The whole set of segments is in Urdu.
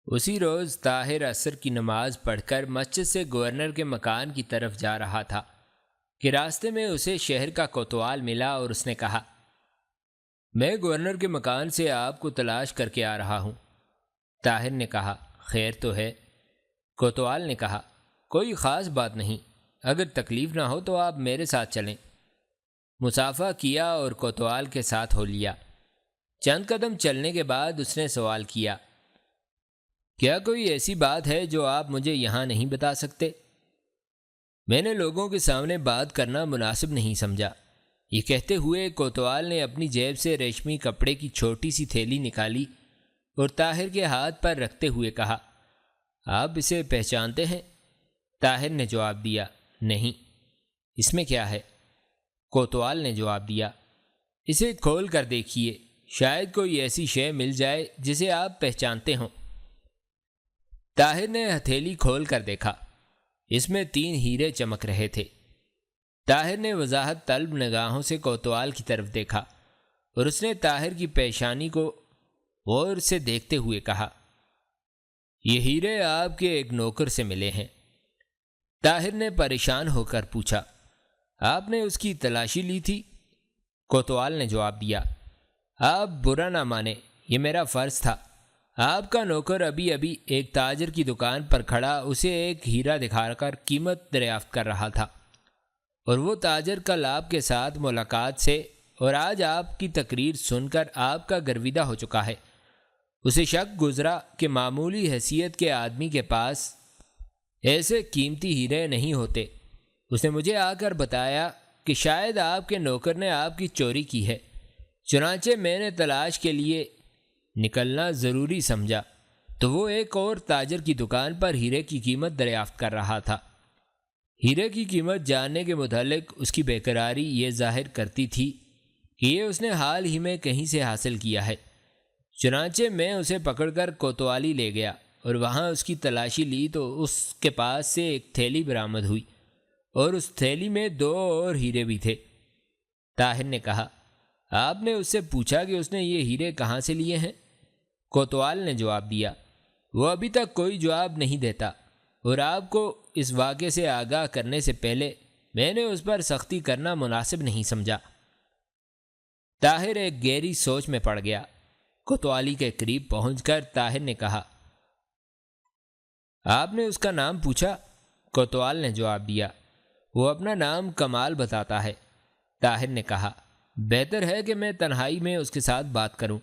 اسی روز طاہر عصر کی نماز پڑھ کر مسجد سے گورنر کے مکان کی طرف جا رہا تھا کہ راستے میں اسے شہر کا کوتوال ملا اور اس نے کہا، میں گورنر کے مکان سے آپ کو تلاش کر کے آ رہا ہوں۔ طاہر نے کہا، خیر تو ہے؟ کوتوال نے کہا، کوئی خاص بات نہیں، اگر تکلیف نہ ہو تو آپ میرے ساتھ چلیں۔ مصافحہ کیا اور کوتوال کے ساتھ ہو لیا۔ چند قدم چلنے کے بعد اس نے سوال کیا، کیا کوئی ایسی بات ہے جو آپ مجھے یہاں نہیں بتا سکتے؟ میں نے لوگوں کے سامنے بات کرنا مناسب نہیں سمجھا۔ یہ کہتے ہوئے کوتوال نے اپنی جیب سے ریشمی کپڑے کی چھوٹی سی تھیلی نکالی اور طاہر کے ہاتھ پر رکھتے ہوئے کہا، آپ اسے پہچانتے ہیں؟ طاہر نے جواب دیا، نہیں۔ اس میں کیا ہے؟ کوتوال نے جواب دیا، اسے کھول کر دیکھیے، شاید کوئی ایسی شے مل جائے جسے آپ پہچانتے ہوں۔ طاہر نے ہتھیلی کھول کر دیکھا، اس میں 3 ہیرے چمک رہے تھے۔ طاہر نے وضاحت طلب نگاہوں سے کوتوال کی طرف دیکھا اور اس نے طاہر کی پیشانی کو غور سے دیکھتے ہوئے کہا، یہ ہیرے آپ کے ایک نوکر سے ملے ہیں۔ طاہر نے پریشان ہو کر پوچھا، آپ نے اس کی تلاشی لی تھی؟ کوتوال نے جواب دیا، آپ برا نہ مانیں، یہ میرا فرض تھا۔ آپ کا نوکر ابھی ایک تاجر کی دکان پر کھڑا اسے ایک ہیرا دکھا کر قیمت دریافت کر رہا تھا، اور وہ تاجر کل آپ کے ساتھ ملاقات سے اور آج آپ کی تقریر سن کر آپ کا گرویدہ ہو چکا ہے۔ اسے شک گزرا کہ معمولی حیثیت کے آدمی کے پاس ایسے قیمتی ہیرے نہیں ہوتے۔ اس نے مجھے آ کر بتایا کہ شاید آپ کے نوکر نے آپ کی چوری کی ہے، چنانچہ میں نے تلاش کے لیے نکلنا ضروری سمجھا تو وہ ایک اور تاجر کی دکان پر ہیرے کی قیمت دریافت کر رہا تھا۔ ہیرے کی قیمت جاننے کے متعلق اس کی بےقراری یہ ظاہر کرتی تھی کہ یہ اس نے حال ہی میں کہیں سے حاصل کیا ہے۔ چنانچہ میں اسے پکڑ کر کوتوالی لے گیا اور وہاں اس کی تلاشی لی تو اس کے پاس سے ایک تھیلی برآمد ہوئی اور اس تھیلی میں 2 اور ہیرے بھی تھے۔ طاہر نے کہا، آپ نے اس سے پوچھا کہ اس نے یہ ہیرے کہاں سے لیے ہیں؟ کوتوال نے جواب دیا، وہ ابھی تک کوئی جواب نہیں دیتا، اور آپ کو اس واقعے سے آگاہ کرنے سے پہلے میں نے اس پر سختی کرنا مناسب نہیں سمجھا۔ طاہر ایک گہری سوچ میں پڑ گیا۔ کوتوالی کے قریب پہنچ کر طاہر نے کہا، آپ نے اس کا نام پوچھا؟ کوتوال نے جواب دیا، وہ اپنا نام کمال بتاتا ہے۔ طاہر نے کہا، بہتر ہے کہ میں تنہائی میں اس کے ساتھ بات کروں۔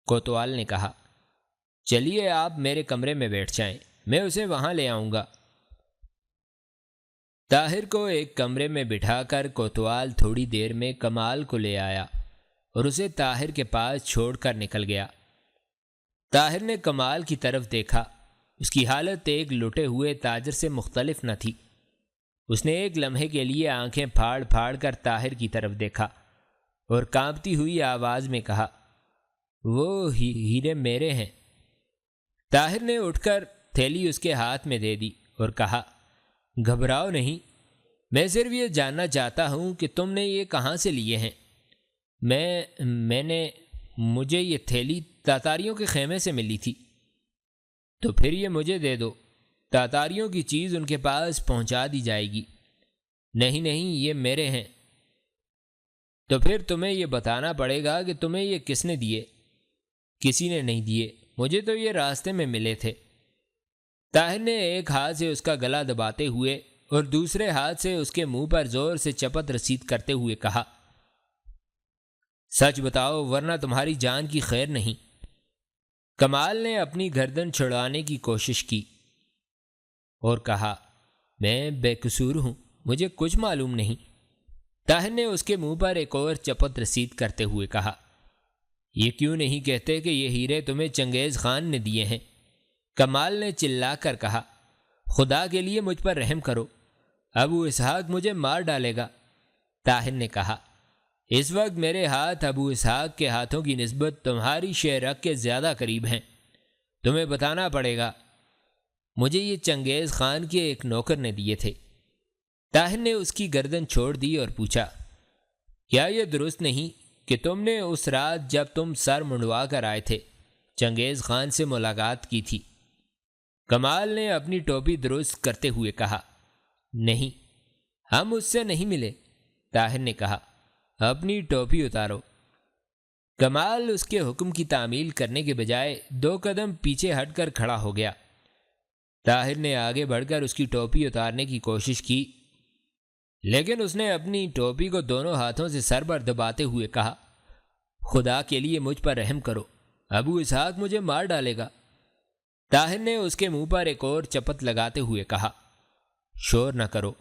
کوتوال نے کہا، چلیے آپ میرے کمرے میں بیٹھ جائیں، میں اسے وہاں لے آؤں گا۔ طاہر کو ایک کمرے میں بٹھا کر کوتوال تھوڑی دیر میں کمال کو لے آیا اور اسے طاہر کے پاس چھوڑ کر نکل گیا۔ طاہر نے کمال کی طرف دیکھا، اس کی حالت ایک لٹے ہوئے تاجر سے مختلف نہ تھی۔ اس نے ایک لمحے کے لیے آنکھیں پھاڑ پھاڑ کر طاہر کی طرف دیکھا اور کانپتی ہوئی آواز میں کہا، وہ ہیرے میرے ہیں۔ طاہر نے اٹھ کر تھیلی اس کے ہاتھ میں دے دی اور کہا، گھبراؤ نہیں، میں صرف یہ جاننا چاہتا ہوں کہ تم نے یہ کہاں سے لیے ہیں۔ مجھے یہ تھیلی تاتاریوں کے خیمے سے ملی تھی۔ تو پھر یہ مجھے دے دو، تاتاریوں کی چیز ان کے پاس پہنچا دی جائے گی۔ نہیں، یہ میرے ہیں۔ تو پھر تمہیں یہ بتانا پڑے گا کہ تمہیں یہ کس نے دیے۔ کسی نے نہیں دیے، مجھے تو یہ راستے میں ملے تھے۔ طاہر نے ایک ہاتھ سے اس کا گلا دباتے ہوئے اور دوسرے ہاتھ سے اس کے منہ پر زور سے چپت رسید کرتے ہوئے کہا، سچ بتاؤ ورنہ تمہاری جان کی خیر نہیں۔ کمال نے اپنی گردن چھڑانے کی کوشش کی اور کہا، میں بے قصور ہوں، مجھے کچھ معلوم نہیں۔ طاہر نے اس کے منہ پر ایک اور چپت رسید کرتے ہوئے کہا، یہ کیوں نہیں کہتے کہ یہ ہیرے تمہیں چنگیز خان نے دیے ہیں؟ کمال نے چلا کر کہا، خدا کے لیے مجھ پر رحم کرو، ابو اسحاق مجھے مار ڈالے گا۔ طاہر نے کہا، اس وقت میرے ہاتھ ابو اسحاق کے ہاتھوں کی نسبت تمہاری شہرک کے زیادہ قریب ہیں۔ تمہیں بتانا پڑے گا، مجھے یہ چنگیز خان کے ایک نوکر نے دیے تھے۔ طاہر نے اس کی گردن چھوڑ دی اور پوچھا، کیا یہ درست نہیں کہ تم نے اس رات جب تم سر منڈوا کر آئے تھے چنگیز خان سے ملاقات کی تھی۔ کمال نے اپنی ٹوپی درست کرتے ہوئے کہا، نہیں، ہم اس سے نہیں ملے۔ طاہر نے کہا، اپنی ٹوپی اتارو۔ کمال اس کے حکم کی تعمیل کرنے کے بجائے 2 قدم پیچھے ہٹ کر کھڑا ہو گیا۔ طاہر نے آگے بڑھ کر اس کی ٹوپی اتارنے کی کوشش کی، لیکن اس نے اپنی ٹوپی کو دونوں ہاتھوں سے سر پر دباتے ہوئے کہا، خدا کے لیے مجھ پر رحم کرو، ابو اسحاق مجھے مار ڈالے گا۔ طاہر نے اس کے منہ پر ایک اور چپت لگاتے ہوئے کہا، شور نہ کرو،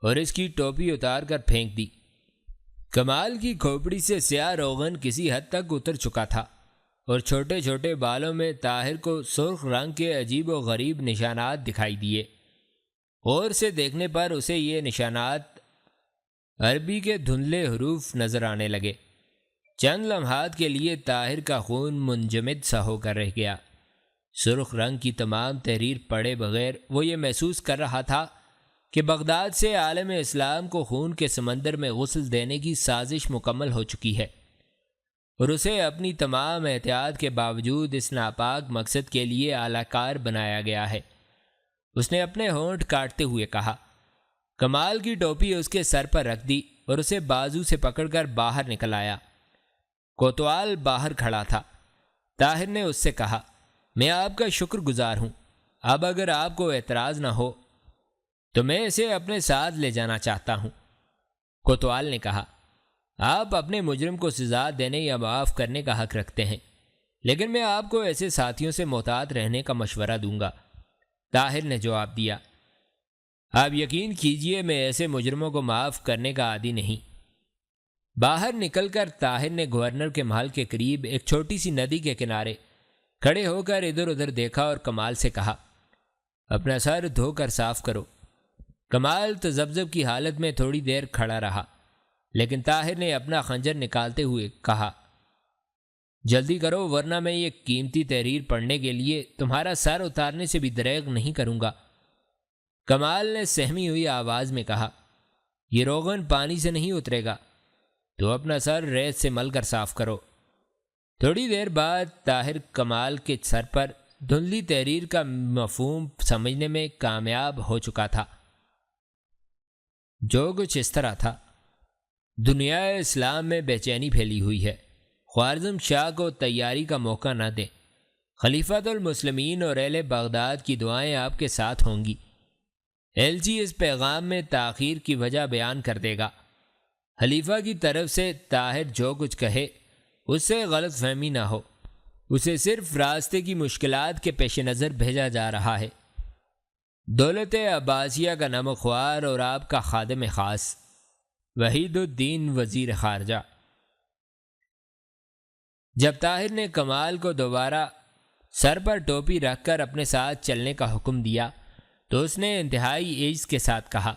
اور اس کی ٹوپی اتار کر پھینک دی۔ کمال کی کھوپڑی سے سیاہ روغن کسی حد تک اتر چکا تھا اور چھوٹے چھوٹے بالوں میں طاہر کو سرخ رنگ کے عجیب و غریب نشانات دکھائی دیے۔ غور سے دیکھنے پر اسے یہ نشانات عربی کے دھندلے حروف نظر آنے لگے۔ چند لمحات کے لیے طاہر کا خون منجمد سا ہو کر رہ گیا۔ سرخ رنگ کی تمام تحریر پڑھے بغیر وہ یہ محسوس کر رہا تھا کہ بغداد سے عالم اسلام کو خون کے سمندر میں غسل دینے کی سازش مکمل ہو چکی ہے، اور اسے اپنی تمام احتیاط کے باوجود اس ناپاک مقصد کے لیے اعلی کار بنایا گیا ہے۔ اس نے اپنے ہونٹ کاٹتے ہوئے کہا۔ کمال کی ٹوپی اس کے سر پر رکھ دی اور اسے بازو سے پکڑ کر باہر نکل آیا۔ کوتوال باہر کھڑا تھا۔ طاہر نے اس سے کہا، میں آپ کا شکر گزار ہوں، اب اگر آپ کو اعتراض نہ ہو تو میں اسے اپنے ساتھ لے جانا چاہتا ہوں۔ کوتوال نے کہا، آپ اپنے مجرم کو سزا دینے یا معاف کرنے کا حق رکھتے ہیں، لیکن میں آپ کو ایسے ساتھیوں سے محتاط رہنے کا مشورہ دوں گا۔ طاہر نے جواب دیا، آپ یقین کیجئے میں ایسے مجرموں کو معاف کرنے کا عادی نہیں۔ باہر نکل کر طاہر نے گورنر کے محل کے قریب ایک چھوٹی سی ندی کے کنارے کھڑے ہو کر ادھر ادھر دیکھا اور کمال سے کہا، اپنا سر دھو کر صاف کرو۔ کمال تذبذب کی حالت میں تھوڑی دیر کھڑا رہا، لیکن طاہر نے اپنا خنجر نکالتے ہوئے کہا، جلدی کرو ورنہ میں یہ قیمتی تحریر پڑھنے کے لیے تمہارا سر اتارنے سے بھی دریغ نہیں کروں گا۔ کمال نے سہمی ہوئی آواز میں کہا، یہ روغن پانی سے نہیں اترے گا، تو اپنا سر ریت سے مل کر صاف کرو۔ تھوڑی دیر بعد طاہر کمال کے سر پر دھندلی تحریر کا مفہوم سمجھنے میں کامیاب ہو چکا تھا۔ جو کچھ اس طرح تھا، دنیا اسلام میں بے چینی پھیلی ہوئی ہے۔ خوارزم شاہ کو تیاری کا موقع نہ دیں۔ خلیفۃ المسلمین اور اہل بغداد کی دعائیں آپ کے ساتھ ہوں گی۔ ایلچی اس پیغام میں تاخیر کی وجہ بیان کر دے گا۔ خلیفہ کی طرف سے طاہر جو کچھ کہے اس سے غلط فہمی نہ ہو، اسے صرف راستے کی مشکلات کے پیش نظر بھیجا جا رہا ہے۔ دولت عباسیہ کا نمک خوار اور آپ کا خادم خاص، وحید الدین وزیر خارجہ۔ جب طاہر نے کمال کو دوبارہ سر پر ٹوپی رکھ کر اپنے ساتھ چلنے کا حکم دیا تو اس نے انتہائی عجز کے ساتھ کہا،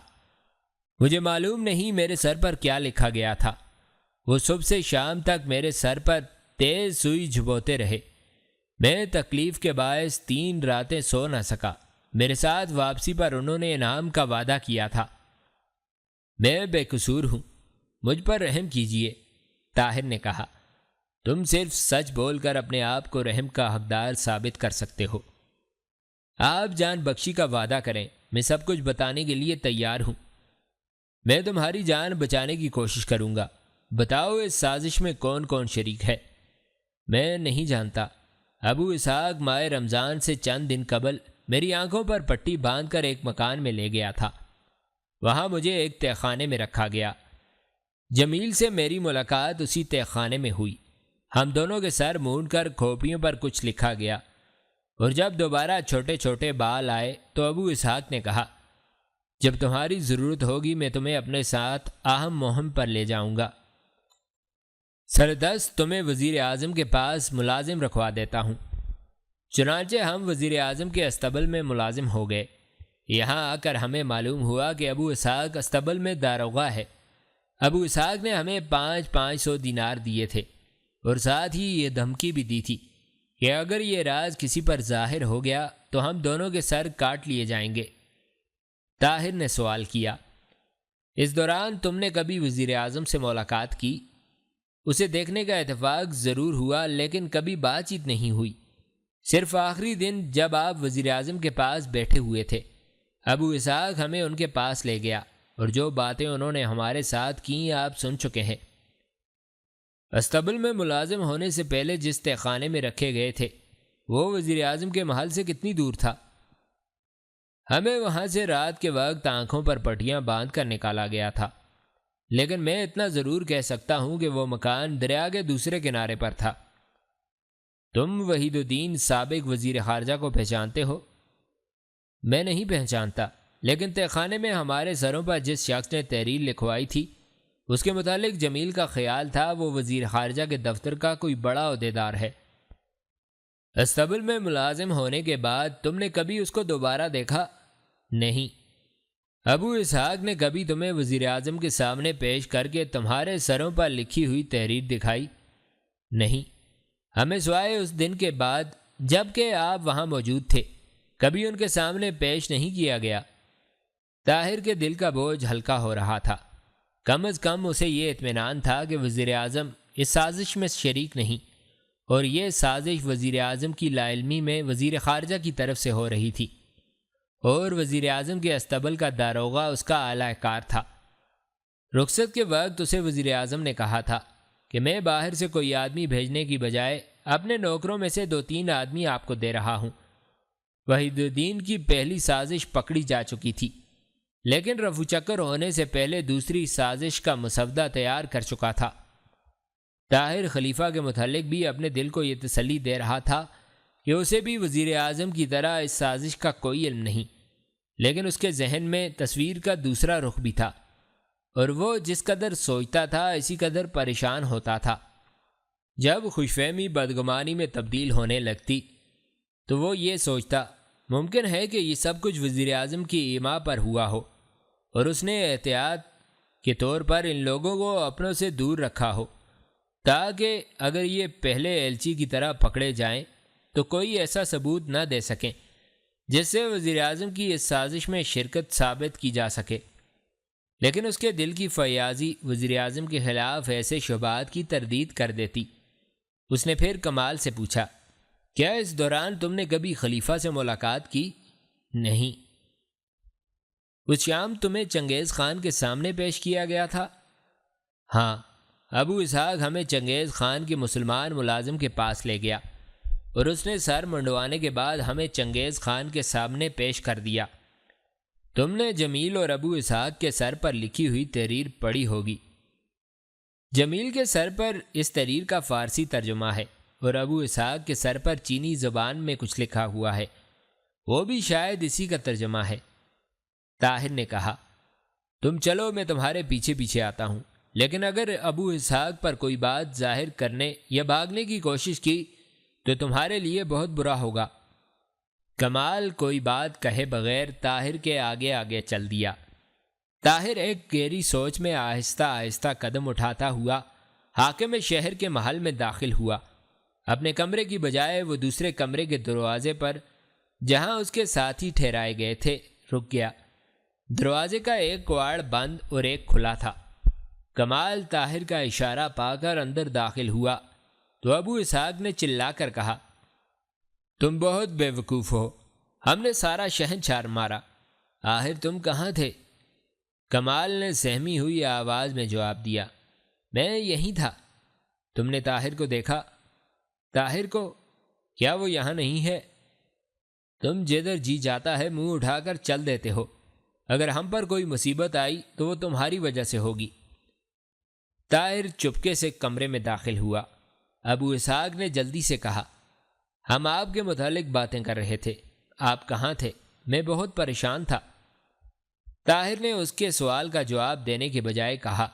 مجھے معلوم نہیں میرے سر پر کیا لکھا گیا تھا۔ وہ صبح سے شام تک میرے سر پر تیز سوئی جھبوتے رہے۔ میں تکلیف کے باعث 3 راتیں سو نہ سکا۔ میرے ساتھ واپسی پر انہوں نے انعام کا وعدہ کیا تھا۔ میں بے قصور ہوں، مجھ پر رحم کیجئے۔ طاہر نے کہا، تم صرف سچ بول کر اپنے آپ کو رحم کا حقدار ثابت کر سکتے ہو۔ آپ جان بخشی کا وعدہ کریں، میں سب کچھ بتانے کے لیے تیار ہوں۔ میں تمہاری جان بچانے کی کوشش کروں گا۔ بتاؤ اس سازش میں کون کون شریک ہے؟ میں نہیں جانتا۔ ابو اسحاق ماہ رمضان سے چند دن قبل میری آنکھوں پر پٹی باندھ کر ایک مکان میں لے گیا تھا۔ وہاں مجھے ایک تہہ خانے میں رکھا گیا۔ جمیل سے میری ملاقات اسی تہہ خانے میں ہوئی۔ ہم دونوں کے سر مونڈ کر کھوپڑیوں پر کچھ لکھا گیا، اور جب دوبارہ چھوٹے چھوٹے بال آئے تو ابو اسحاق نے کہا، جب تمہاری ضرورت ہوگی میں تمہیں اپنے ساتھ اہم مہم پر لے جاؤں گا۔ سردست تمہیں وزیر اعظم کے پاس ملازم رکھوا دیتا ہوں۔ چنانچہ ہم وزیر اعظم کے استبل میں ملازم ہو گئے۔ یہاں آ کر ہمیں معلوم ہوا کہ ابو اسحاق استبل میں داروغہ ہے۔ ابو اسحاق نے ہمیں 500 دینار دیے تھے، اور ساتھ ہی یہ دھمکی بھی دی تھی کہ اگر یہ راز کسی پر ظاہر ہو گیا تو ہم دونوں کے سر کاٹ لیے جائیں گے۔ طاہر نے سوال کیا، اس دوران تم نے کبھی وزیر اعظم سے ملاقات کی؟ اسے دیکھنے کا اتفاق ضرور ہوا، لیکن کبھی بات چیت نہیں ہوئی۔ صرف آخری دن جب آپ وزیر اعظم کے پاس بیٹھے ہوئے تھے، ابو اسحاق ہمیں ان کے پاس لے گیا اور جو باتیں انہوں نے ہمارے ساتھ کی آپ سن چکے ہیں۔ استبل میں ملازم ہونے سے پہلے جس تہہ خانے میں رکھے گئے تھے وہ وزیر اعظم کے محل سے کتنی دور تھا؟ ہمیں وہاں سے رات کے وقت آنکھوں پر پٹیاں باندھ کر نکالا گیا تھا، لیکن میں اتنا ضرور کہہ سکتا ہوں کہ وہ مکان دریا کے دوسرے کنارے پر تھا۔ تم وحید الدین سابق وزیر خارجہ کو پہچانتے ہو؟ میں نہیں پہچانتا، لیکن تہہ خانے میں ہمارے سروں پر جس شخص نے تحریر لکھوائی تھی اس کے متعلق جمیل کا خیال تھا وہ وزیر خارجہ کے دفتر کا کوئی بڑا عہدیدار ہے۔ استبل میں ملازم ہونے کے بعد تم نے کبھی اس کو دوبارہ دیکھا؟ نہیں۔ ابو اسحاق نے کبھی تمہیں وزیر اعظم کے سامنے پیش کر کے تمہارے سروں پر لکھی ہوئی تحریر دکھائی؟ نہیں۔ ہمیں سوائے اس دن کے بعد جب کہ آپ وہاں موجود تھے کبھی ان کے سامنے پیش نہیں کیا گیا۔ طاہر کے دل کا بوجھ ہلکا ہو رہا تھا، کم از کم اسے یہ اطمینان تھا کہ وزیر اعظم اس سازش میں شریک نہیں، اور یہ سازش وزیر اعظم کی لا علمی میں وزیر خارجہ کی طرف سے ہو رہی تھی، اور وزیر اعظم کے استبل کا داروغہ اس کا اعلی کار تھا۔ رخصت کے وقت اسے وزیر اعظم نے کہا تھا کہ میں باہر سے کوئی آدمی بھیجنے کی بجائے اپنے نوکروں میں سے 2-3 آدمی آپ کو دے رہا ہوں۔ وحید الدین کی پہلی سازش پکڑی جا چکی تھی، لیکن رفو چکر ہونے سے پہلے دوسری سازش کا مسودہ تیار کر چکا تھا۔ طاہر خلیفہ کے متعلق بھی اپنے دل کو یہ تسلی دے رہا تھا کہ اسے بھی وزیر اعظم کی طرح اس سازش کا کوئی علم نہیں، لیکن اس کے ذہن میں تصویر کا دوسرا رخ بھی تھا، اور وہ جس قدر سوچتا تھا اسی قدر پریشان ہوتا تھا۔ جب خوش فہمی بدگمانی میں تبدیل ہونے لگتی تو وہ یہ سوچتا ممکن ہے کہ یہ سب کچھ وزیر اعظم کی ایما پر ہوا ہو، اور اس نے احتیاط کے طور پر ان لوگوں کو اپنوں سے دور رکھا ہو تاکہ اگر یہ پہلے ایلچی کی طرح پکڑے جائیں تو کوئی ایسا ثبوت نہ دے سکیں جس سے وزیر اعظم کی اس سازش میں شرکت ثابت کی جا سکے۔ لیکن اس کے دل کی فیاضی وزیر اعظم کے خلاف ایسے شبہات کی تردید کر دیتی۔ اس نے پھر کمال سے پوچھا، کیا اس دوران تم نے کبھی خلیفہ سے ملاقات کی؟ نہیں۔ اس شام تمہیں چنگیز خان کے سامنے پیش کیا گیا تھا؟ ہاں۔ ابو اسحاق ہمیں چنگیز خان کے مسلمان ملازم کے پاس لے گیا اور اس نے سر منڈوانے کے بعد ہمیں چنگیز خان کے سامنے پیش کر دیا۔ تم نے جمیل اور ابو اسحاق کے سر پر لکھی ہوئی تحریر پڑھی ہوگی۔ جمیل کے سر پر اس تحریر کا فارسی ترجمہ ہے اور ابو اسحاق کے سر پر چینی زبان میں کچھ لکھا ہوا ہے، وہ بھی شاید اسی کا ترجمہ ہے۔ طاہر نے کہا، تم چلو، میں تمہارے پیچھے پیچھے آتا ہوں، لیکن اگر ابو اسحاق پر کوئی بات ظاہر کرنے یا بھاگنے کی کوشش کی تو تمہارے لیے بہت برا ہوگا۔ کمال کوئی بات کہے بغیر طاہر کے آگے آگے چل دیا۔ طاہر ایک گہری سوچ میں آہستہ آہستہ قدم اٹھاتا ہوا حاکم شہر کے محل میں داخل ہوا۔ اپنے کمرے کی بجائے وہ دوسرے کمرے کے دروازے پر جہاں اس کے ساتھی ٹھہرائے گئے تھے رک گیا۔ دروازے کا ایک کواڑ بند اور ایک کھلا تھا۔ کمال طاہر کا اشارہ پا کر اندر داخل ہوا تو ابو اسحاق نے چلا کر کہا، تم بہت بے وقوف ہو، ہم نے سارا شہنشار مارا، آخر تم کہاں تھے؟ کمال نے سہمی ہوئی آواز میں جواب دیا، میں یہیں تھا۔ تم نے طاہر کو دیکھا؟ طاہر کو؟ کیا وہ یہاں نہیں ہے؟ تم جدھر جی جاتا ہے منہ اٹھا کر چل دیتے ہو، اگر ہم پر کوئی مصیبت آئی تو وہ تمہاری وجہ سے ہوگی۔ طاہر چپکے سے کمرے میں داخل ہوا۔ ابو اسحاق نے جلدی سے کہا، ہم آپ کے متعلق باتیں کر رہے تھے، آپ کہاں تھے؟ میں بہت پریشان تھا۔ طاہر نے اس کے سوال کا جواب دینے کے بجائے کہا،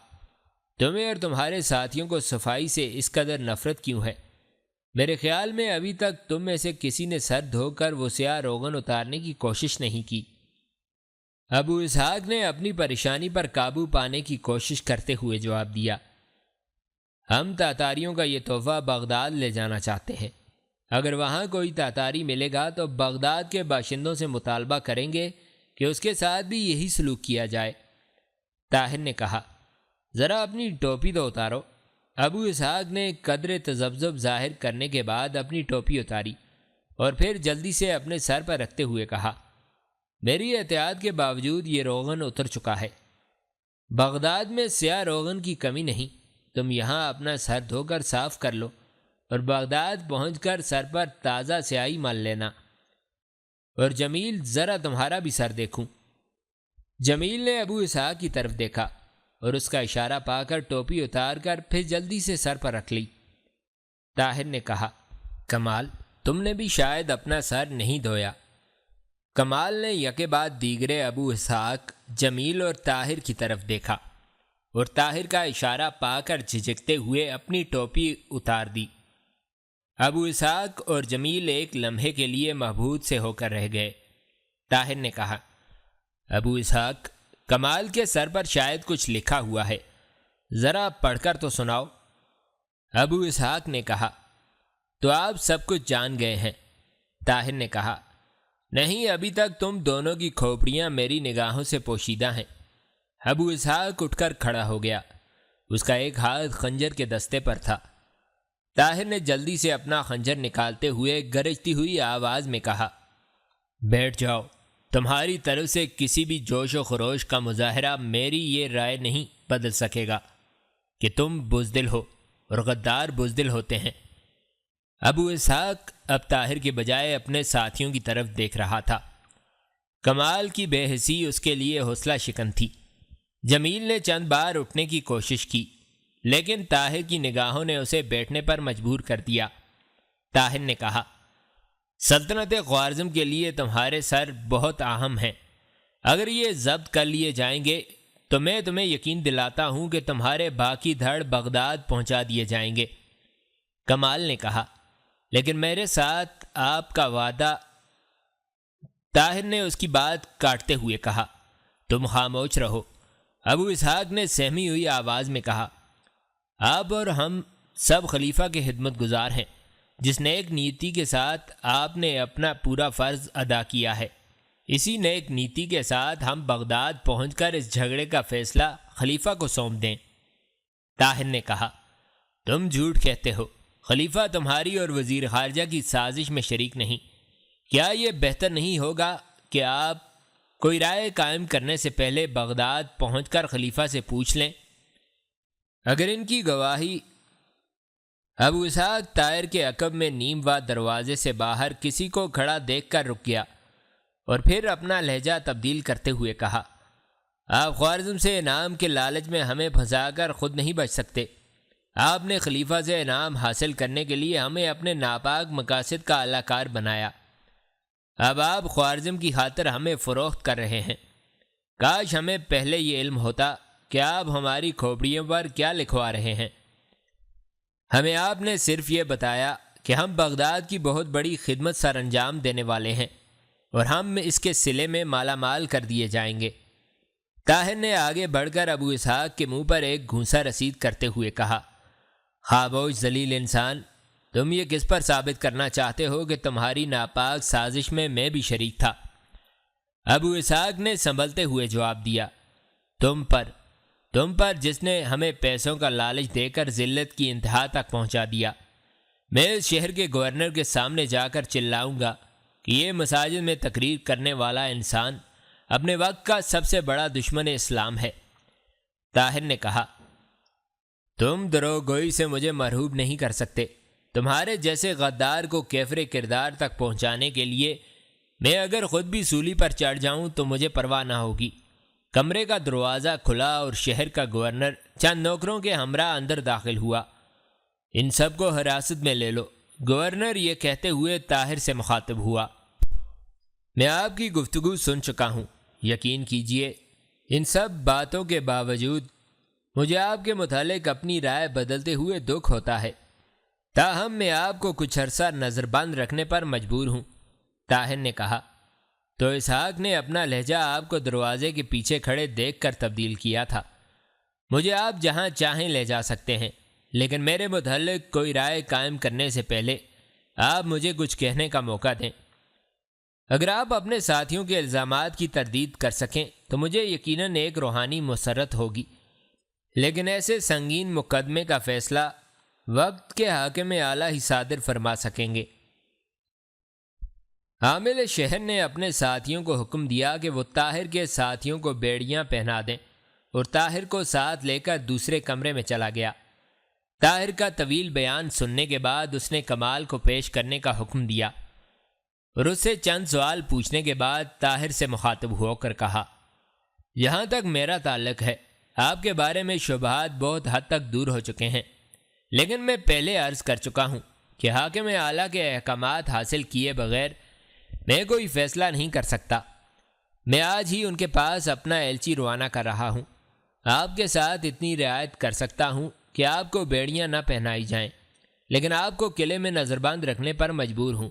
تمہیں اور تمہارے ساتھیوں کو صفائی سے اس قدر نفرت کیوں ہے؟ میرے خیال میں ابھی تک تم میں سے کسی نے سر دھو کر وہ سیاہ روغن اتارنے کی کوشش نہیں کی۔ ابو اسحاق نے اپنی پریشانی پر قابو پانے کی کوشش کرتے ہوئے جواب دیا، ہم تاتاریوں کا یہ تحفہ بغداد لے جانا چاہتے ہیں۔ اگر وہاں کوئی تاتاری ملے گا تو بغداد کے باشندوں سے مطالبہ کریں گے کہ اس کے ساتھ بھی یہی سلوک کیا جائے۔ طاہر نے کہا، ذرا اپنی ٹوپی تو اتارو۔ ابو اسحاق نے قدر تذبذب ظاہر کرنے کے بعد اپنی ٹوپی اتاری اور پھر جلدی سے اپنے سر پر رکھتے ہوئے کہا، میری احتیاط کے باوجود یہ روغن اتر چکا ہے۔ بغداد میں سیاہ روغن کی کمی نہیں، تم یہاں اپنا سر دھو کر صاف کر لو اور بغداد پہنچ کر سر پر تازہ سیاہی مل لینا۔ اور جمیل، ذرا تمہارا بھی سر دیکھوں۔ جمیل نے ابو اسحاق کی طرف دیکھا اور اس کا اشارہ پا کر ٹوپی اتار کر پھر جلدی سے سر پر رکھ لی۔ طاہر نے کہا، کمال، تم نے بھی شاید اپنا سر نہیں دھویا۔ کمال نے یکے بعد دیگرے ابو اسحاق، جمیل اور طاہر کی طرف دیکھا اور طاہر کا اشارہ پا کر جھجکتے ہوئے اپنی ٹوپی اتار دی۔ ابو اسحاق اور جمیل ایک لمحے کے لیے مبہوت سے ہو کر رہ گئے۔ طاہر نے کہا، ابو اسحاق، کمال کے سر پر شاید کچھ لکھا ہوا ہے، ذرا پڑھ کر تو سناؤ۔ ابو اسحاق نے کہا، تو آپ سب کچھ جان گئے ہیں؟ طاہر نے کہا، نہیں، ابھی تک تم دونوں کی کھوپڑیاں میری نگاہوں سے پوشیدہ ہیں۔ ابو اسحاق اٹھ کر کھڑا ہو گیا، اس کا ایک ہاتھ خنجر کے دستے پر تھا۔ طاہر نے جلدی سے اپنا خنجر نکالتے ہوئے گرجتی ہوئی آواز میں کہا، بیٹھ جاؤ۔ تمہاری طرف سے کسی بھی جوش و خروش کا مظاہرہ میری یہ رائے نہیں بدل سکے گا کہ تم بزدل ہو اور غدار بزدل ہوتے ہیں۔ ابو اسحاق اب طاہر کے بجائے اپنے ساتھیوں کی طرف دیکھ رہا تھا۔ کمال کی بے حسی اس کے لیے حوصلہ شکن تھی۔ جمیل نے چند بار اٹھنے کی کوشش کی، لیکن طاہر کی نگاہوں نے اسے بیٹھنے پر مجبور کر دیا۔ طاہر نے کہا، سلطنت خوارزم کے لیے تمہارے سر بہت اہم ہیں۔ اگر یہ ضبط کر لیے جائیں گے تو میں تمہیں یقین دلاتا ہوں کہ تمہارے باقی دھڑ بغداد پہنچا دیے جائیں گے۔ کمال نے کہا، لیکن میرے ساتھ آپ کا وعدہ۔ طاہر نے اس کی بات کاٹتے ہوئے کہا، تم خاموش رہو۔ ابو اسحاق نے سہمی ہوئی آواز میں کہا، آپ اور ہم سب خلیفہ کے خدمت گزار ہیں، جس نیک نیتی کے ساتھ آپ نے اپنا پورا فرض ادا کیا ہے۔ اسی نیک نیتی کے ساتھ ہم بغداد پہنچ کر اس جھگڑے کا فیصلہ خلیفہ کو سونپ دیں۔ طاہر نے کہا، تم جھوٹ کہتے ہو، خلیفہ تمہاری اور وزیر خارجہ کی سازش میں شریک نہیں۔ کیا یہ بہتر نہیں ہوگا کہ آپ کوئی رائے قائم کرنے سے پہلے بغداد پہنچ کر خلیفہ سے پوچھ لیں؟ اگر ان کی گواہی۔ ابو اسحاق طاہر کے عقب میں نیم وا دروازے سے باہر کسی کو کھڑا دیکھ کر رک گیا اور پھر اپنا لہجہ تبدیل کرتے ہوئے کہا، آپ خوارزم سے انعام کے لالچ میں ہمیں پھنسا کر خود نہیں بچ سکتے۔ آپ نے خلیفہ سے انعام حاصل کرنے کے لیے ہمیں اپنے ناپاک مقاصد کا اعلی کار بنایا۔ اب آپ خوارزم کی خاطر ہمیں فروخت کر رہے ہیں۔ کاش ہمیں پہلے یہ علم ہوتا کہ آپ ہماری کھوپڑیوں پر کیا لکھوا رہے ہیں۔ ہمیں آپ نے صرف یہ بتایا کہ ہم بغداد کی بہت بڑی خدمت سر انجام دینے والے ہیں اور ہم اس کے صلے میں مالا مال کر دیے جائیں گے۔ طاہر نے آگے بڑھ کر ابو اسحاق کے منہ پر ایک گھونسا رسید کرتے ہوئے کہا، خاموش ذلیل انسان، تم یہ کس پر ثابت کرنا چاہتے ہو کہ تمہاری ناپاک سازش میں بھی شریک تھا؟ ابو اسحاق نے سنبھلتے ہوئے جواب دیا، تم پر جس نے ہمیں پیسوں کا لالچ دے کر ذلت کی انتہا تک پہنچا دیا۔ میں اس شہر کے گورنر کے سامنے جا کر چلاؤں گا کہ یہ مساجد میں تقریر کرنے والا انسان اپنے وقت کا سب سے بڑا دشمن اسلام ہے۔ طاہر نے کہا، تم دروغ گوئی سے مجھے مرعوب نہیں کر سکتے۔ تمہارے جیسے غدار کو کیفر کردار تک پہنچانے کے لیے میں اگر خود بھی سولی پر چڑھ جاؤں تو مجھے پرواہ نہ ہوگی۔ کمرے کا دروازہ کھلا اور شہر کا گورنر چند نوکروں کے ہمراہ اندر داخل ہوا۔ ان سب کو حراست میں لے لو، گورنر یہ کہتے ہوئے طاہر سے مخاطب ہوا۔ میں آپ کی گفتگو سن چکا ہوں، یقین کیجئے ان سب باتوں کے باوجود مجھے آپ کے متعلق اپنی رائے بدلتے ہوئے دکھ ہوتا ہے۔ تاہم میں آپ کو کچھ عرصہ نظر بند رکھنے پر مجبور ہوں۔ طاہر نے کہا، تو اسحاق نے اپنا لہجہ آپ کو دروازے کے پیچھے کھڑے دیکھ کر تبدیل کیا تھا۔ مجھے آپ جہاں چاہیں لے جا سکتے ہیں، لیکن میرے متعلق کوئی رائے قائم کرنے سے پہلے آپ مجھے کچھ کہنے کا موقع دیں۔ اگر آپ اپنے ساتھیوں کے الزامات کی تردید کر سکیں تو مجھے یقیناً ایک روحانی مسرت ہوگی، لیکن ایسے سنگین مقدمے کا فیصلہ وقت کے حاکم اعلیٰ ہی صادر فرما سکیں گے۔ عامل شہر نے اپنے ساتھیوں کو حکم دیا کہ وہ طاہر کے ساتھیوں کو بیڑیاں پہنا دیں اور طاہر کو ساتھ لے کر دوسرے کمرے میں چلا گیا۔ طاہر کا طویل بیان سننے کے بعد اس نے کمال کو پیش کرنے کا حکم دیا اور اس سے چند سوال پوچھنے کے بعد طاہر سے مخاطب ہو کر کہا، یہاں تک میرا تعلق ہے آپ کے بارے میں شبہات بہت حد تک دور ہو چکے ہیں، لیکن میں پہلے عرض کر چکا ہوں کہ حاکم اعلیٰ کے احکامات حاصل کیے بغیر میں کوئی فیصلہ نہیں کر سکتا۔ میں آج ہی ان کے پاس اپنا ایلچی روانہ کر رہا ہوں۔ آپ کے ساتھ اتنی رعایت کر سکتا ہوں کہ آپ کو بیڑیاں نہ پہنائی جائیں، لیکن آپ کو قلعے میں نظربند رکھنے پر مجبور ہوں۔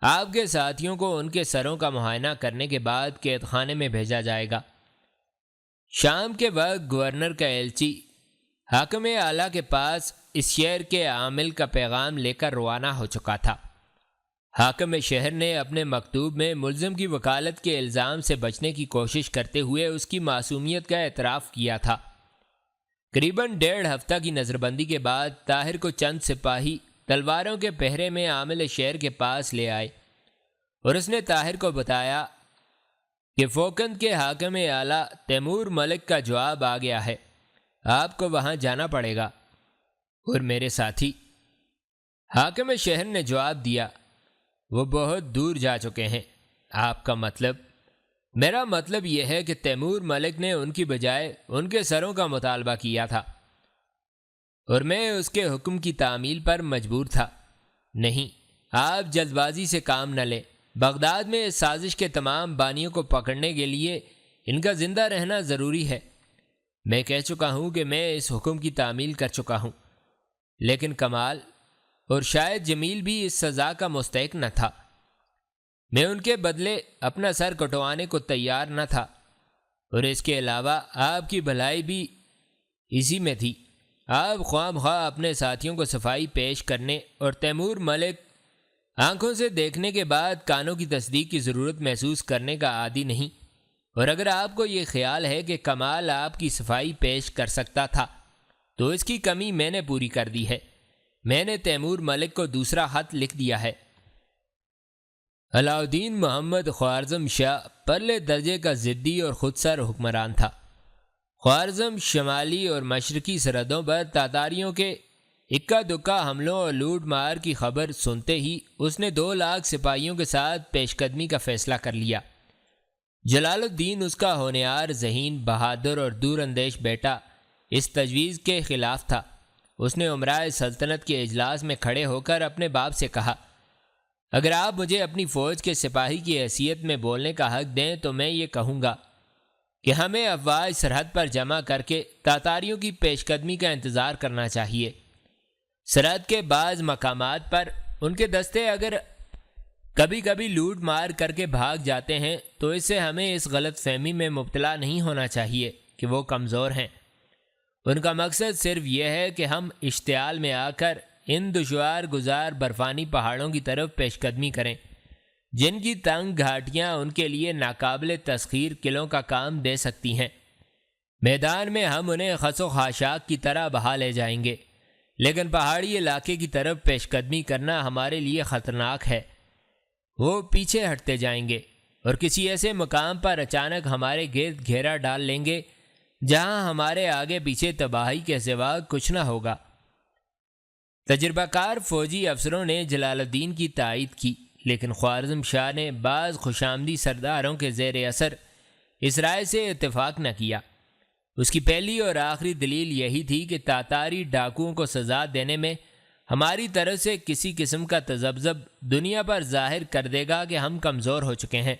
آپ کے ساتھیوں کو ان کے سروں کا معائنہ کرنے کے بعد قید خانے میں بھیجا جائے گا۔ شام کے وقت گورنر کا ایلچی حاکم اعلیٰ کے پاس اس شہر کے عامل کا پیغام لے کر روانہ ہو چکا تھا۔ حاکم شہر نے اپنے مکتوب میں ملزم کی وکالت کے الزام سے بچنے کی کوشش کرتے ہوئے اس کی معصومیت کا اعتراف کیا تھا۔ قریباً 1.5 ہفتہ کی نظر بندی کے بعد طاہر کو چند سپاہی تلواروں کے پہرے میں عامل شہر کے پاس لے آئے اور اس نے طاہر کو بتایا کہ فوقند کے حاکم اعلیٰ تیمور ملک کا جواب آ گیا ہے، آپ کو وہاں جانا پڑے گا اور میرے ساتھی۔ حاکم شہر نے جواب دیا، وہ بہت دور جا چکے ہیں۔ آپ کا مطلب؟ میرا مطلب یہ ہے کہ تیمور ملک نے ان کی بجائے ان کے سروں کا مطالبہ کیا تھا اور میں اس کے حکم کی تعمیل پر مجبور تھا۔ نہیں، آپ جلد بازی سے کام نہ لیں۔ بغداد میں اس سازش کے تمام بانیوں کو پکڑنے کے لیے ان کا زندہ رہنا ضروری ہے۔ میں کہہ چکا ہوں کہ میں اس حکم کی تعمیل کر چکا ہوں، لیکن کمال اور شاید جمیل بھی اس سزا کا مستحق نہ تھا۔ میں ان کے بدلے اپنا سر کٹوانے کو تیار نہ تھا، اور اس کے علاوہ آپ کی بھلائی بھی اسی میں تھی۔ آپ خواہ مخواہ اپنے ساتھیوں کو صفائی پیش کرنے اور تیمور ملک آنکھوں سے دیکھنے کے بعد کانوں کی تصدیق کی ضرورت محسوس کرنے کا عادی نہیں، اور اگر آپ کو یہ خیال ہے کہ کمال آپ کی صفائی پیش کر سکتا تھا تو اس کی کمی میں نے پوری کر دی ہے۔ میں نے تیمور ملک کو دوسرا خط لکھ دیا ہے۔ علاؤالدین محمد خوارزم شاہ پرلے درجے کا ضدی اور خود سر حکمران تھا۔ خوارزم شمالی اور مشرقی سرحدوں پر تاتاریوں کے اکا دکا حملوں اور لوٹ مار کی خبر سنتے ہی اس نے 2 لاکھ سپاہیوں کے ساتھ پیش قدمی کا فیصلہ کر لیا۔ جلال الدین اس کا ہونہار، ذہین، بہادر اور دور اندیش بیٹا اس تجویز کے خلاف تھا۔ اس نے امرائے سلطنت کے اجلاس میں کھڑے ہو کر اپنے باپ سے کہا، اگر آپ مجھے اپنی فوج کے سپاہی کی حیثیت میں بولنے کا حق دیں تو میں یہ کہوں گا کہ ہمیں افواج سرحد پر جمع کر کے تاتاریوں کی پیش قدمی کا انتظار کرنا چاہیے۔ سرحد کے بعض مقامات پر ان کے دستے اگر کبھی کبھی لوٹ مار کر کے بھاگ جاتے ہیں تو اس سے ہمیں اس غلط فہمی میں مبتلا نہیں ہونا چاہیے کہ وہ کمزور ہیں۔ ان کا مقصد صرف یہ ہے کہ ہم اشتعال میں آ کر ان دشوار گزار برفانی پہاڑوں کی طرف پیش قدمی کریں جن کی تنگ گھاٹیاں ان کے لیے ناقابل تسخیر قلعوں کا کام دے سکتی ہیں۔ میدان میں ہم انہیں خس و خاشاک کی طرح بہا لے جائیں گے، لیکن پہاڑی علاقے کی طرف پیش قدمی کرنا ہمارے لیے خطرناک ہے۔ وہ پیچھے ہٹتے جائیں گے اور کسی ایسے مقام پر اچانک ہمارے گرد گھیرا ڈال لیں گے جہاں ہمارے آگے پیچھے تباہی کے سوا کچھ نہ ہوگا۔ تجربہ کار فوجی افسروں نے جلال الدین کی تائید کی، لیکن خوارزم شاہ نے بعض خوشامدی سرداروں کے زیر اثر اس رائے سے اتفاق نہ کیا۔ اس کی پہلی اور آخری دلیل یہی تھی کہ تاتاری ڈاکوؤں کو سزا دینے میں ہماری طرف سے کسی قسم کا تذبذب دنیا پر ظاہر کر دے گا کہ ہم کمزور ہو چکے ہیں،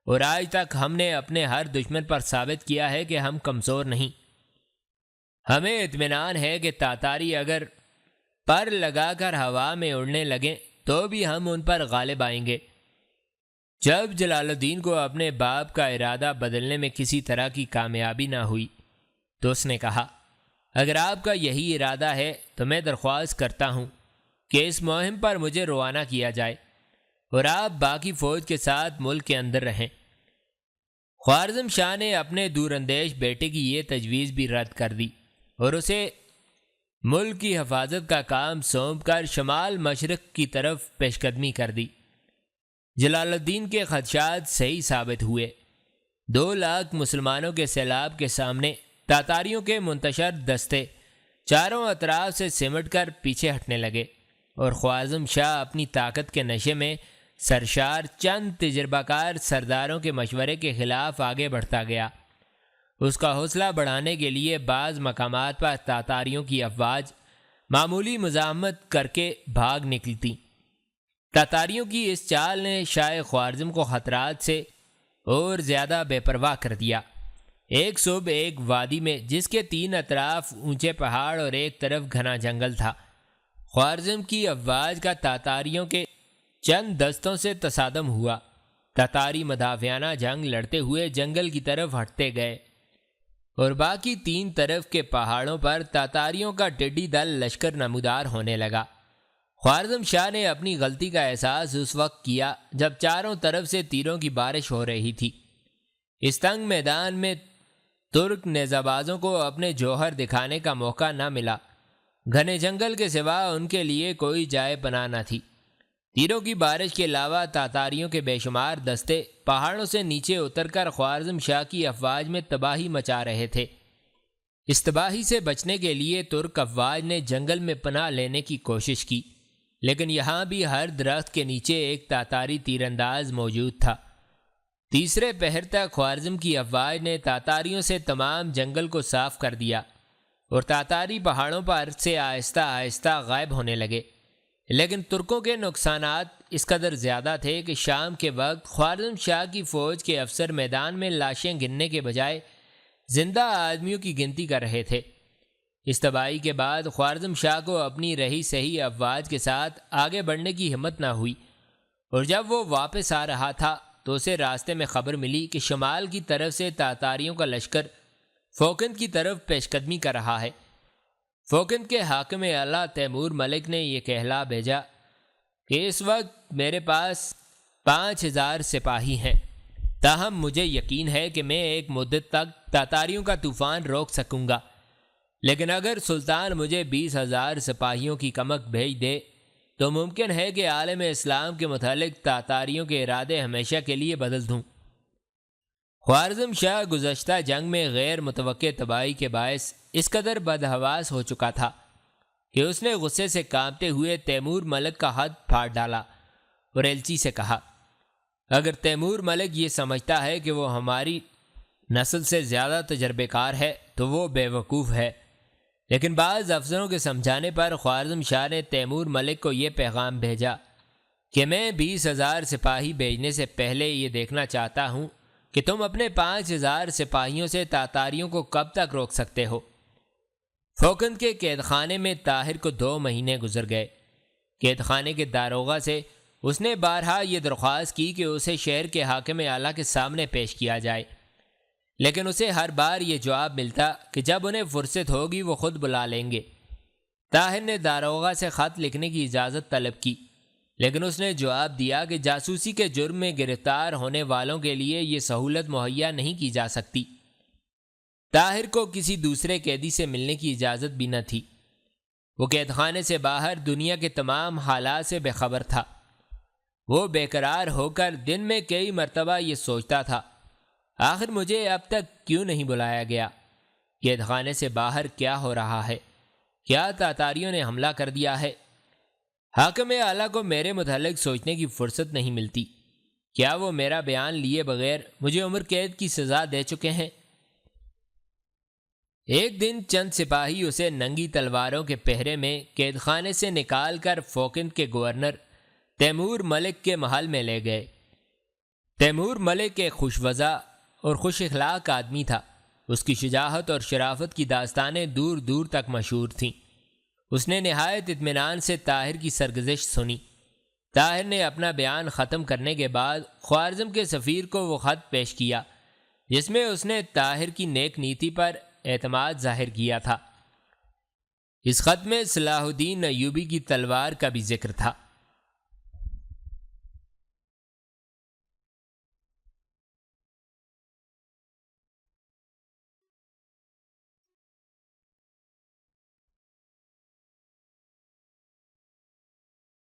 اور آج تک ہم نے اپنے ہر دشمن پر ثابت کیا ہے کہ ہم کمزور نہیں۔ ہمیں اطمینان ہے کہ تاتاری اگر پر لگا کر ہوا میں اڑنے لگیں تو بھی ہم ان پر غالب آئیں گے۔ جب جلال الدین کو اپنے باپ کا ارادہ بدلنے میں کسی طرح کی کامیابی نہ ہوئی تو اس نے کہا، اگر آپ کا یہی ارادہ ہے تو میں درخواست کرتا ہوں کہ اس مہم پر مجھے روانہ کیا جائے اور آپ باقی فوج کے ساتھ ملک کے اندر رہیں۔ خوارزم شاہ نے اپنے دور اندیش بیٹے کی یہ تجویز بھی رد کر دی اور اسے ملک کی حفاظت کا کام سونپ کر شمال مشرق کی طرف پیش قدمی کر دی۔ جلال الدین کے خدشات صحیح ثابت ہوئے۔ 2 لاکھ مسلمانوں کے سیلاب کے سامنے تاتاریوں کے منتشر دستے چاروں اطراف سے سمٹ کر پیچھے ہٹنے لگے، اور خوارزم شاہ اپنی طاقت کے نشے میں سرشار چند تجربہ کار سرداروں کے مشورے کے خلاف آگے بڑھتا گیا۔ اس کا حوصلہ بڑھانے کے لیے بعض مقامات پر تاتاریوں کی افواج معمولی مزاحمت کر کے بھاگ نکلتی۔ تاتاریوں کی اس چال نے شاہ خوارزم کو خطرات سے اور زیادہ بے پرواہ کر دیا۔ ایک صبح ایک وادی میں، جس کے 3 اطراف اونچے پہاڑ اور ایک طرف گھنا جنگل تھا، خوارزم کی افواج کا تاتاریوں کے چند دستوں سے تصادم ہوا۔ تاتاری مدافعانہ جنگ لڑتے ہوئے جنگل کی طرف ہٹتے گئے، اور باقی 3 طرف کے پہاڑوں پر تاتاریوں کا ٹڈی دل لشکر نمودار ہونے لگا۔ خوارزم شاہ نے اپنی غلطی کا احساس اس وقت کیا جب چاروں طرف سے تیروں کی بارش ہو رہی تھی۔ اس تنگ میدان میں ترک نیزہ بازوں کو اپنے جوہر دکھانے کا موقع نہ ملا۔ گھنے جنگل کے سوا ان کے لیے کوئی جائے پناہ نہ تھی۔ تیروں کی بارش کے علاوہ تاتاریوں کے بے شمار دستے پہاڑوں سے نیچے اتر کر خوارزم شاہ کی افواج میں تباہی مچا رہے تھے۔ اس تباہی سے بچنے کے لیے ترک افواج نے جنگل میں پناہ لینے کی کوشش کی، لیکن یہاں بھی ہر درخت کے نیچے ایک تاتاری تیر انداز موجود تھا۔ تیسرے پہر تک خوارزم کی افواج نے تاتاریوں سے تمام جنگل کو صاف کر دیا، اور تاتاری پہاڑوں پر سے آہستہ آہستہ غائب ہونے لگے۔ لیکن ترکوں کے نقصانات اس قدر زیادہ تھے کہ شام کے وقت خوارزم شاہ کی فوج کے افسر میدان میں لاشیں گننے کے بجائے زندہ آدمیوں کی گنتی کر رہے تھے۔ اس تباہی کے بعد خوارزم شاہ کو اپنی رہی سہی افواج کے ساتھ آگے بڑھنے کی ہمت نہ ہوئی، اور جب وہ واپس آ رہا تھا تو اسے راستے میں خبر ملی کہ شمال کی طرف سے تاتاریوں کا لشکر فوکند کی طرف پیش قدمی کر رہا ہے۔ فوکند کے حاکم اعلیٰ تیمور ملک نے یہ کہلا بھیجا کہ اس وقت میرے پاس 5000 سپاہی ہیں، تاہم مجھے یقین ہے کہ میں ایک مدت تک تاتاریوں کا طوفان روک سکوں گا، لیکن اگر سلطان مجھے 20,000 سپاہیوں کی کمک بھیج دے تو ممکن ہے کہ عالم اسلام کے متعلق تاتاریوں کے ارادے ہمیشہ کے لیے بدل دوں۔ خوارزم شاہ گزشتہ جنگ میں غیر متوقع تباہی کے باعث اس قدر بدحواس ہو چکا تھا کہ اس نے غصے سے کانپتے ہوئے تیمور ملک کا ہاتھ پھاڑ ڈالا اور ایلچی سے کہا، اگر تیمور ملک یہ سمجھتا ہے کہ وہ ہماری نسل سے زیادہ تجربے کار ہے تو وہ بے وقوف ہے۔ لیکن بعض افسروں کے سمجھانے پر خوارزم شاہ نے تیمور ملک کو یہ پیغام بھیجا کہ میں 20,000 سپاہی بھیجنے سے پہلے یہ دیکھنا چاہتا ہوں کہ تم اپنے 5,000 سپاہیوں سے تاتاریوں کو کب تک روک سکتے ہو۔ فوکند کے قید خانے میں طاہر کو 2 مہینے گزر گئے۔ قید خانے کے داروغہ سے اس نے بارہا یہ درخواست کی کہ اسے شہر کے حاکم اعلیٰ کے سامنے پیش کیا جائے، لیکن اسے ہر بار یہ جواب ملتا کہ جب انہیں فرصت ہوگی وہ خود بلا لیں گے۔ طاہر نے داروغہ سے خط لکھنے کی اجازت طلب کی، لیکن اس نے جواب دیا کہ جاسوسی کے جرم میں گرفتار ہونے والوں کے لیے یہ سہولت مہیا نہیں کی جا سکتی۔ طاہر کو کسی دوسرے قیدی سے ملنے کی اجازت بھی نہ تھی۔ وہ قید خانے سے باہر دنیا کے تمام حالات سے بے خبر تھا۔ وہ بے قرار ہو کر دن میں کئی مرتبہ یہ سوچتا تھا، آخر مجھے اب تک کیوں نہیں بلایا گیا؟ قید خانے سے باہر کیا ہو رہا ہے؟ کیا تاتاریوں نے حملہ کر دیا ہے؟ حاکم اعلیٰ کو میرے متعلق سوچنے کی فرصت نہیں ملتی۔ کیا وہ میرا بیان لیے بغیر مجھے عمر قید کی سزا دے چکے ہیں؟ ایک دن چند سپاہی اسے ننگی تلواروں کے پہرے میں قید خانے سے نکال کر فوکند کے گورنر تیمور ملک کے محل میں لے گئے۔ تیمور ملک ایک خوش وضع اور خوش اخلاق آدمی تھا۔ اس کی شجاعت اور شرافت کی داستانیں دور دور تک مشہور تھیں۔ اس نے نہایت اطمینان سے طاہر کی سرگزشت سنی۔ طاہر نے اپنا بیان ختم کرنے کے بعد خوارزم کے سفیر کو وہ خط پیش کیا جس میں اس نے طاہر کی نیک نیتی پر اعتماد ظاہر کیا تھا۔ اس خط میں صلاح الدین ایوبی کی تلوار کا بھی ذکر تھا۔